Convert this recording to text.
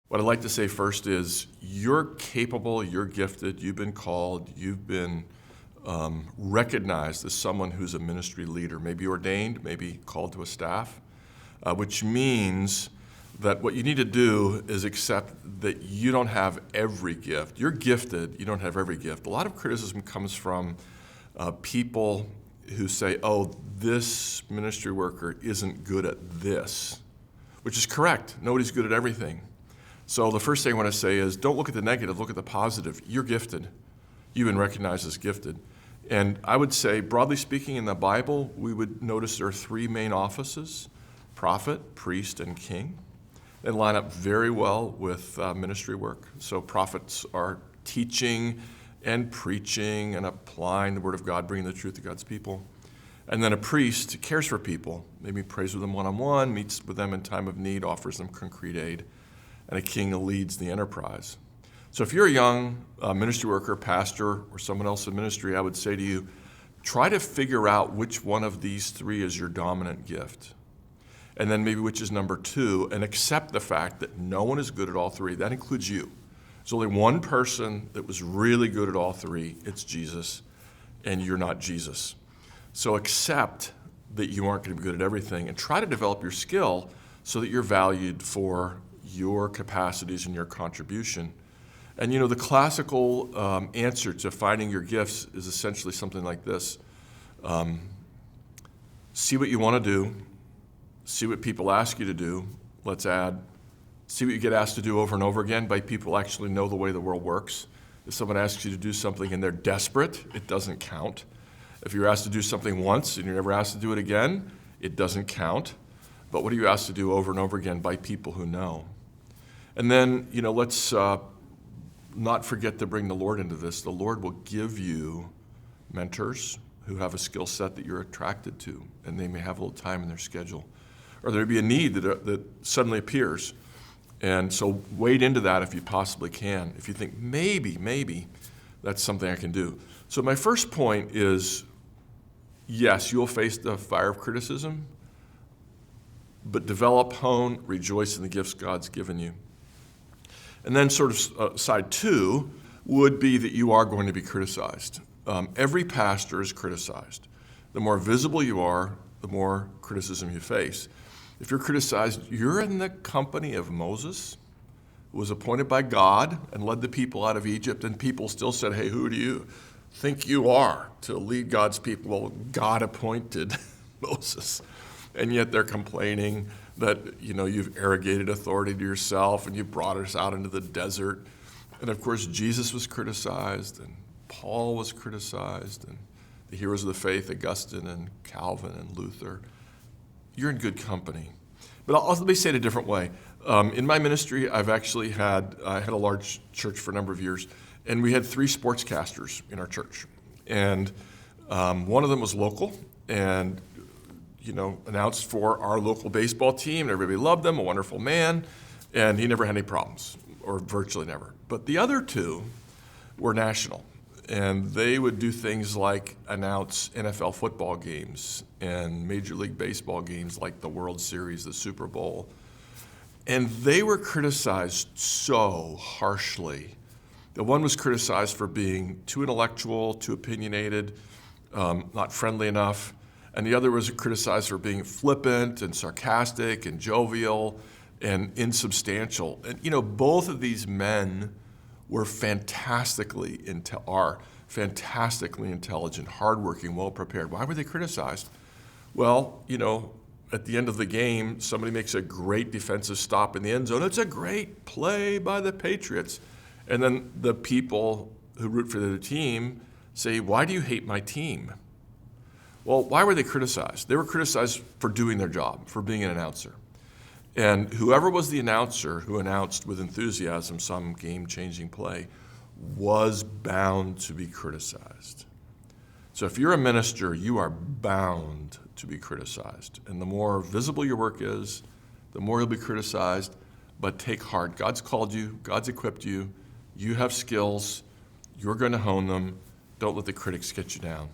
What I'd like to say first is you're capable, you're gifted, you've been called, you've been recognized as someone who's a ministry leader, maybe ordained, maybe called to a staff, which means that what you need to do is accept that you don't have every gift. You're gifted, you don't have every gift. A lot of criticism comes from people who say, oh, this ministry worker isn't good at this, which is correct. Nobody's good at everything. So the first thing I want to say is don't look at the negative, look at the positive. You're gifted. You've been recognized as gifted. And I would say, broadly speaking, in the Bible, we would notice there are three main offices: prophet, priest, and king. They line up very well with ministry work. So prophets are teaching and preaching and applying the word of God, bringing the truth to God's people. And then a priest cares for people, maybe prays with them one-on-one, meets with them in time of need, offers them concrete aid. And a king leads the enterprise. So if you're a young ministry worker, pastor, or someone else in ministry, I would say to you, try to figure out which one of these three is your dominant gift. And then maybe which is number two, and accept the fact that no one is good at all three. That includes you. There's only one person that was really good at all three. It's Jesus, and you're not Jesus. So accept that you aren't going to be good at everything, and try to develop your skill so that you're valued for your capacities and your contribution. And the classical answer to finding your gifts is essentially something like this. See what you want to do. See what people ask you to do. Let's add, see what you get asked to do over and over again by people who actually know the way the world works. If someone asks you to do something and they're desperate, it doesn't count. If you're asked to do something once and you're never asked to do it again, it doesn't count. But what are you asked to do over and over again by people who know? And then, let's not forget to bring the Lord into this. The Lord will give you mentors who have a skill set that you're attracted to, and they may have a little time in their schedule. Or there may be a need that suddenly appears. And so wade into that if you possibly can. If you think, maybe that's something I can do. So my first point is, yes, you'll face the fire of criticism, but develop, hone, rejoice in the gifts God's given you. And then sort of side two would be that you are going to be criticized. Every pastor is criticized. The more visible you are, the more criticism you face. If you're criticized, you're in the company of Moses, who was appointed by God and led the people out of Egypt, and people still said, hey, who do you think you are to lead God's people? Well, God appointed Moses. And yet they're complaining that, you've arrogated authority to yourself and you brought us out into the desert. And of course, Jesus was criticized and Paul was criticized and the heroes of the faith, Augustine and Calvin and Luther. You're in good company. But let me say it a different way. In my ministry, I had a large church for a number of years, and we had three sportscasters in our church. And one of them was local and announced for our local baseball team, and everybody loved him, a wonderful man, and he never had any problems, or virtually never. But the other two were national, and they would do things like announce NFL football games and Major League Baseball games like the World Series, the Super Bowl. And they were criticized so harshly. The one was criticized for being too intellectual, too opinionated, not friendly enough. And the other was criticized for being flippant and sarcastic and jovial and insubstantial. And both of these men were fantastically intelligent, hardworking, well-prepared. Why were they criticized? Well, at the end of the game, somebody makes a great defensive stop in the end zone. It's a great play by the Patriots. And then the people who root for the team say, why do you hate my team? Well, why were they criticized? They were criticized for doing their job, for being an announcer. And whoever was the announcer who announced with enthusiasm some game-changing play was bound to be criticized. So if you're a minister, you are bound to be criticized. And the more visible your work is, the more you'll be criticized. But take heart. God's called you. God's equipped you. You have skills. You're going to hone them. Don't let the critics get you down.